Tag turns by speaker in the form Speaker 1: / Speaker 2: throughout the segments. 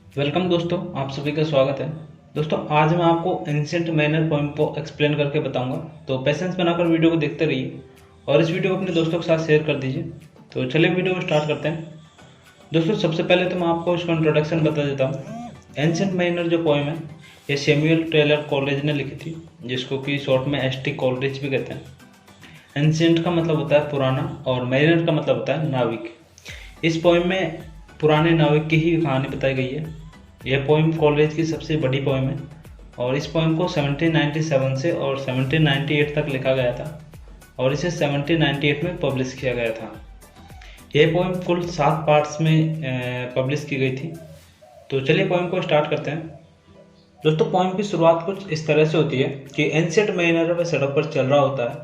Speaker 1: Welcome दोस्तों, आप सभी का स्वागत है। दोस्तों आज मैं आपको एंशिएंट मैनर पोएम को एक्सप्लेन करके बताऊंगा, तो पेशेंस बनाकर वीडियो को देखते रहिए और इस वीडियो को अपने दोस्तों के साथ शेयर कर दीजिए। तो चलिए वीडियो को स्टार्ट करते हैं। दोस्तों सबसे पहले तो मैं आपको इसका इंट्रोडक्शन बता देता हूँ। एंशिएंट मैनर जो पोएम है ये सैमुअल टेलर कॉलेज ने लिखी थी, जिसको कि शॉर्ट में एसटी कॉलेज भी कहते हैं। एंशिएंट का मतलब होता है पुराना और मैनर का मतलब होता है नाविक। इस पोएम में पुराने नाविक की ही कहानी बताई गई है। यह पोएम कॉलेज की सबसे बड़ी पोएम है और इस पोएम को 1797 से और 1798 तक लिखा गया था और इसे 1798 में पब्लिश किया गया था। यह पोएम कुल 7 पार्ट्स में पब्लिश की गई थी। तो चलिए पोएम को स्टार्ट करते हैं। दोस्तों पोएम की शुरुआत कुछ इस तरह से होती है कि एंशिएंट मैनर वह सड़क पर चल रहा होता है,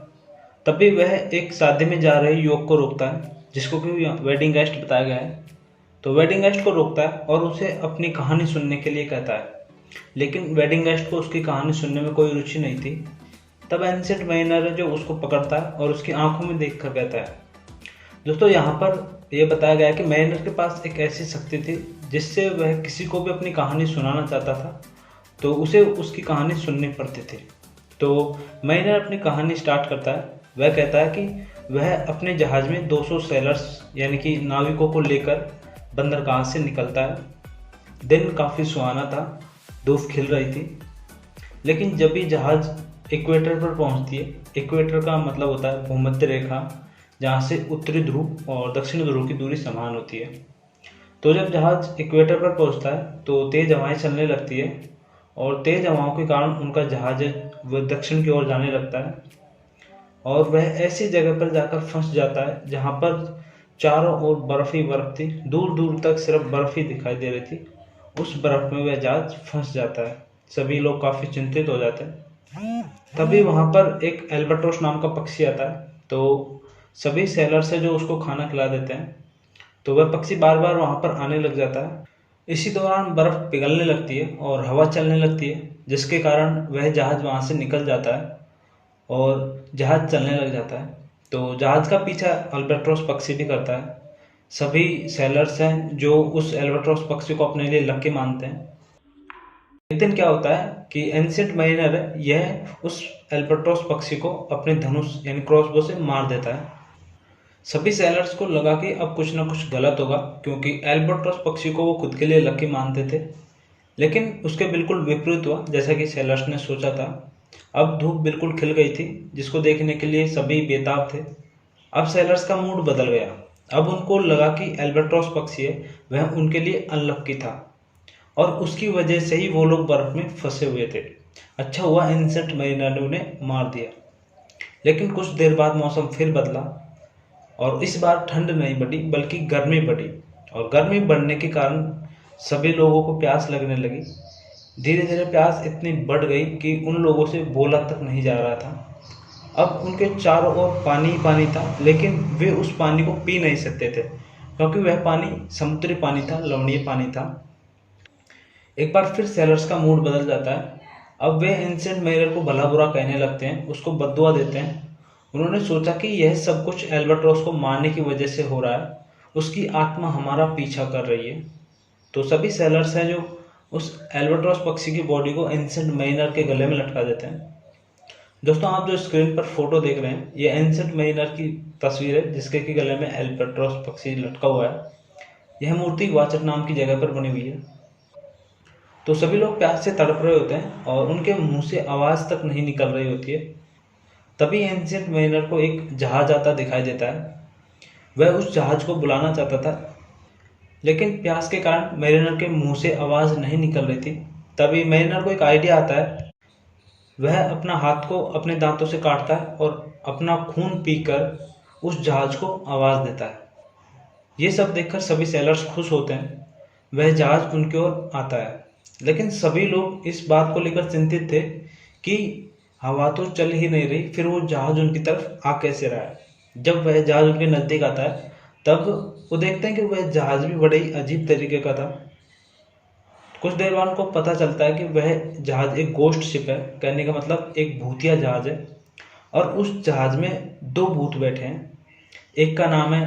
Speaker 1: तभी वह एक शादी में जा रहे युवक को रोकता है, जिसको कि वेडिंग गेस्ट बताया गया है। तो वेडिंग गेस्ट को रोकता है और उसे अपनी कहानी सुनने के लिए कहता है, लेकिन वेडिंग गेस्ट को उसकी कहानी सुनने में कोई रुचि नहीं थी। तब एंशिएंट मैनर जो उसको पकड़ता है और उसकी आंखों में देख कर कहता है। दोस्तों यहाँ पर यह बताया गया है कि मैनर के पास एक ऐसी शक्ति थी जिससे वह किसी को भी अपनी कहानी सुनाना चाहता था तो उसे उसकी कहानी सुननी पड़ती थी। तो मैनर अपनी कहानी स्टार्ट करता है। वह कहता है कि वह अपने जहाज में 200 सेलर्स यानी कि नाविकों को लेकर बंदरगाह से निकलता है। दिन काफ़ी सुहाना था, धूप खिल रही थी, लेकिन जब भी जहाज़ इक्वेटर पर पहुंचती है, इक्वेटर का मतलब होता है भूमध्य रेखा, जहां से उत्तरी ध्रुव और दक्षिण ध्रुव की दूरी समान होती है। तो जब जहाज़ इक्वेटर पर पहुंचता है तो तेज़ हवाएं चलने लगती है और तेज़ हवाओं के कारण उनका जहाज वह दक्षिण की ओर जाने लगता है और वह ऐसी जगह पर जाकर फंस जाता है जहां पर चारों ओर बर्फ ही बर्फ थी। दूर दूर तक सिर्फ बर्फ ही दिखाई दे रही थी। उस बर्फ में वह जहाज फंस जाता है। सभी लोग काफ़ी चिंतित हो जाते हैं। तभी वहां पर एक एल्बाट्रोस नाम का पक्षी आता है। तो सभी सेलर से जो उसको खाना खिला देते हैं, तो वह पक्षी बार बार वहां पर आने लग जाता है। इसी दौरान बर्फ पिघलने लगती है और हवा चलने लगती है, जिसके कारण वह जहाज वहां से निकल जाता है और जहाज चलने लग जाता है। तो जहाज का पीछा अल्बाट्रोस पक्षी भी करता है। सभी सेलर्स हैं जो उस अल्बाट्रोस पक्षी को अपने लिए लकी मानते हैं। एक दिन क्या होता है कि एंशिएंट मैरिनर है यह उस अल्बाट्रोस पक्षी को अपने धनुष यानी क्रॉसबो से मार देता है। सभी सेलर्स को लगा कि अब कुछ ना कुछ गलत होगा, क्योंकि अल्बाट्रोस पक्षी को वो खुद के लिए लकी मानते थे। लेकिन उसके बिल्कुल विपरीत हुआ जैसा कि सेलर्स ने सोचा था। अब धूप बिल्कुल खिल गई थी, जिसको देखने के लिए सभी बेताब थे। अब सेलर्स का मूड बदल गया। अब उनको लगा कि एल्बाट्रोस पक्षी है वह उनके लिए अनलक्की था और उसकी वजह से ही वो लोग बर्फ में फंसे हुए थे। अच्छा हुआ एंशिएंट मैरिनर ने उन्हें मार दिया। लेकिन कुछ देर बाद मौसम फिर बदला और इस बार ठंड नहीं बढ़ी बल्कि गर्मी बढ़ी और गर्मी बढ़ने के कारण सभी लोगों को प्यास लगने लगी। धीरे धीरे प्यास इतनी बढ़ गई कि उन लोगों से बोला तक नहीं जा रहा था। अब उनके चारों ओर पानी ही पानी था, लेकिन वे उस पानी को पी नहीं सकते थे, क्योंकि वह पानी समुद्री पानी था, लवणीय पानी था। एक बार फिर सेलर्स का मूड बदल जाता है। अब वे एंशिएंट मैरिनर को भला बुरा कहने लगते हैं, उसको बद्दुआ देते हैं। उन्होंने सोचा कि यह सब कुछ एल्बाट्रोस को मारने की वजह से हो रहा है, उसकी आत्मा हमारा पीछा कर रही है। तो सभी सेलर्स हैं जो उस एल्बाट्रोस पक्षी की बॉडी को एंशिएंट मैरिनर के गले में लटका देते हैं। दोस्तों आप जो स्क्रीन पर फोटो देख रहे हैं ये एंशिएंट मैरिनर की तस्वीर है, जिसके की गले में एल्बाट्रोस पक्षी लटका हुआ है। यह मूर्ति ग्वाचर नाम की जगह पर बनी हुई है। तो सभी लोग प्यास से तड़प रहे होते हैं और उनके मुंह से आवाज तक नहीं निकल रही होती है। तभी एंशिएंट मैरिनर को एक जहाज आता दिखाई देता है। वह उस जहाज को बुलाना चाहता था, लेकिन प्यास के कारण मैरिनर के मुंह से आवाज नहीं निकल रही थी। तभी मैरिनर को एक आइडिया आता है। वह अपना हाथ को अपने दांतों से काटता है और अपना खून पीकर उस जहाज को आवाज देता है। ये सब देखकर सभी सेलर्स खुश होते हैं। वह जहाज उनकी ओर आता है, लेकिन सभी लोग इस बात को लेकर चिंतित थे कि हवा तो चल ही नहीं रही, फिर वो जहाज उनकी तरफ आ कैसे रहा है। जब वह जहाज उनके नजदीक आता है तब वो देखते हैं कि वह जहाज भी बड़े ही अजीब तरीके का था। कुछ देर बाद उनको पता चलता है कि वह जहाज एक गोस्ट शिप है, कहने का मतलब एक भूतिया जहाज है। और उस जहाज में 2 भूत बैठे हैं। एक का नाम है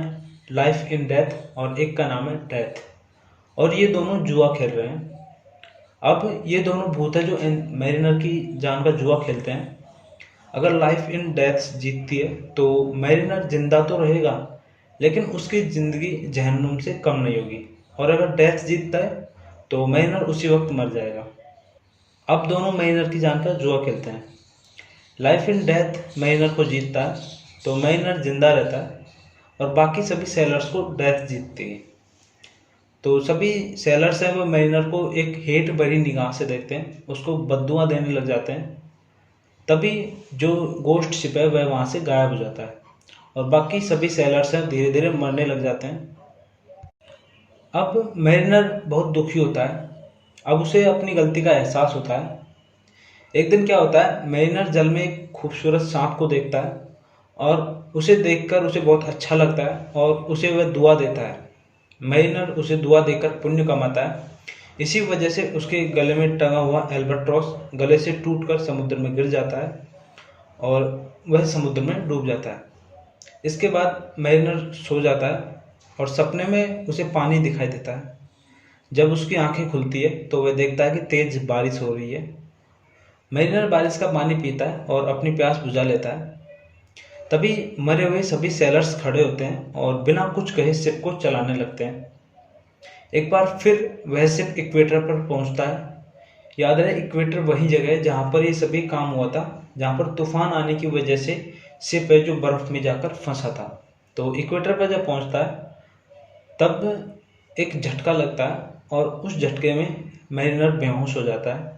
Speaker 1: लाइफ इन डेथ और एक का नाम है डेथ। और ये दोनों जुआ खेल रहे हैं। अब ये दोनों भूत है जो मैरिनर की जान का जुआ खेलते हैं। अगर लाइफ इन डेथ जीतती है तो मैरिनर जिंदा तो रहेगा, लेकिन उसकी ज़िंदगी जहन्नुम से कम नहीं होगी। और अगर डेथ जीतता है तो मैरिनर उसी वक्त मर जाएगा। अब दोनों मैरिनर की जान का जुआ खेलते हैं। लाइफ इन डेथ मैरिनर को जीतता है तो मैरिनर जिंदा रहता है और बाकी सभी सेलर्स को डेथ जीतती है। तो सभी सेलर्स हैं वो मैरिनर को एक हेट भरी निगाह से देखते हैं, उसको बद्दुआ देने लग जाते हैं। तभी जो गोश्त शिप है वह वहाँ से गायब हो जाता है और बाकी सभी सेलर्स हैं धीरे धीरे मरने लग जाते हैं। अब मैरिनर बहुत दुखी होता है। अब उसे अपनी गलती का एहसास होता है। एक दिन क्या होता है, मैरिनर जल में एक खूबसूरत सांप को देखता है और उसे देखकर उसे बहुत अच्छा लगता है और उसे वह दुआ देता है। मैरिनर उसे दुआ देकर पुण्य कमाता है। इसी वजह से उसके गले में टंगा हुआ एल्बाट्रॉस गले से टूटकर समुद्र में गिर जाता है और वह समुद्र में डूब जाता है। इसके बाद मैरिनर सो जाता है और सपने में उसे पानी दिखाई देता है। जब उसकी आंखें खुलती है तो वह देखता है कि तेज बारिश हो रही है। मैरिनर बारिश का पानी पीता है और अपनी प्यास बुझा लेता है। तभी मरे हुए सभी सेलर्स खड़े होते हैं और बिना कुछ कहे शिप को चलाने लगते हैं। एक बार फिर वह शिप इक्वेटर पर पहुंचता है। याद रहे, इक्वेटर वही जगह है जहां पर ये सभी काम हुआ था, जहां पर तूफान आने की वजह से शिप है जो बर्फ में जाकर फंसा था। तो इक्वेटर पर जब पहुंचता है तब एक झटका लगता है और उस झटके में मैरिनर बेहोश हो जाता है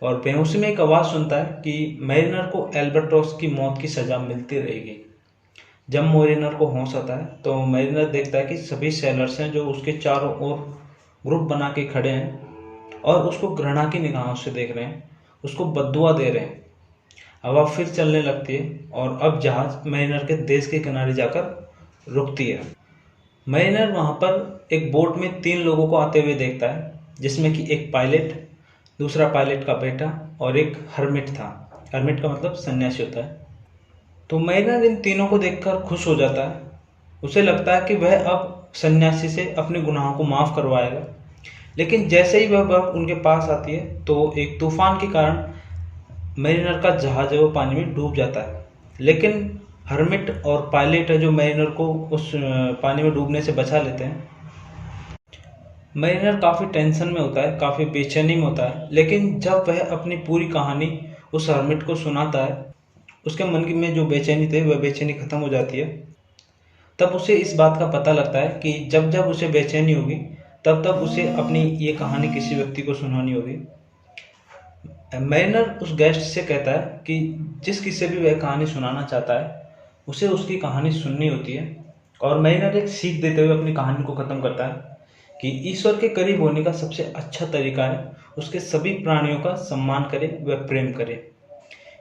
Speaker 1: और बेहोशी में एक आवाज़ सुनता है कि मैरिनर को एल्बाट्रॉस की मौत की सज़ा मिलती रहेगी। जब मैरिनर को होश आता है तो मैरिनर देखता है कि सभी सेलर्स हैं जो उसके चारों ओर ग्रुप बना के खड़े हैं और उसको घृणा की निगाहों से देख रहे हैं, उसको बद्दुआ दे रहे हैं। हवा फिर चलने लगती है और अब जहाज मैरिनर के देश के किनारे जाकर रुकती है। मैरिनर वहाँ पर एक बोट में 3 लोगों को आते हुए देखता है, जिसमें कि एक पायलट, दूसरा पायलट का बेटा और एक हर्मिट था। हर्मिट का मतलब सन्यासी होता है। तो मैरिनर इन तीनों को देखकर खुश हो जाता है। उसे लगता है कि वह अब सन्यासी से अपने गुनाहों को माफ़ करवाएगा। लेकिन जैसे ही वह उनके पास आती है तो एक तूफान के कारण मैरिनर का जहाज है वो पानी में डूब जाता है। लेकिन हर्मिट और पायलट है जो मैरिनर को उस पानी में डूबने से बचा लेते हैं। मैरिनर काफ़ी टेंशन में होता है, काफ़ी बेचैनी में होता है। लेकिन जब वह अपनी पूरी कहानी उस हर्मिट को सुनाता है, उसके मन में जो बेचैनी थी वह बेचैनी ख़त्म हो जाती है। तब उसे इस बात का पता लगता है कि जब जब उसे बेचैनी होगी तब तब उसे अपनी ये कहानी किसी व्यक्ति को सुनानी होगी। मैरिनर उस गेस्ट से कहता है कि जिस किसी भी वह कहानी सुनाना चाहता है उसे उसकी कहानी सुननी होती है। और मैरिनर एक सीख देते हुए अपनी कहानी को ख़त्म करता है कि ईश्वर के करीब होने का सबसे अच्छा तरीका है उसके सभी प्राणियों का सम्मान करे व प्रेम करे।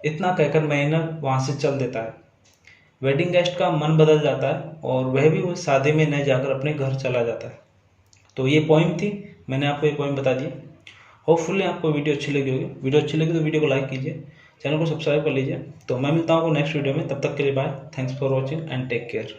Speaker 1: इतना कहकर मैरिनर वहाँ से चल देता है। वेडिंग गेस्ट का मन बदल जाता है और वह भी वो शादी में न जाकर अपने घर चला जाता है। तो ये पोइम थी, मैंने आपको ये पोइम बता दी। होपफुली आपको वीडियो अच्छी लगी होगी। वीडियो अच्छी लगी तो वीडियो को लाइक कीजिए, चैनल को सब्सक्राइब कर लीजिए। तो मैं मिलता हूँ आपको नेक्स्ट वीडियो में, तब तक के लिए bye. Thanks for watching and take care.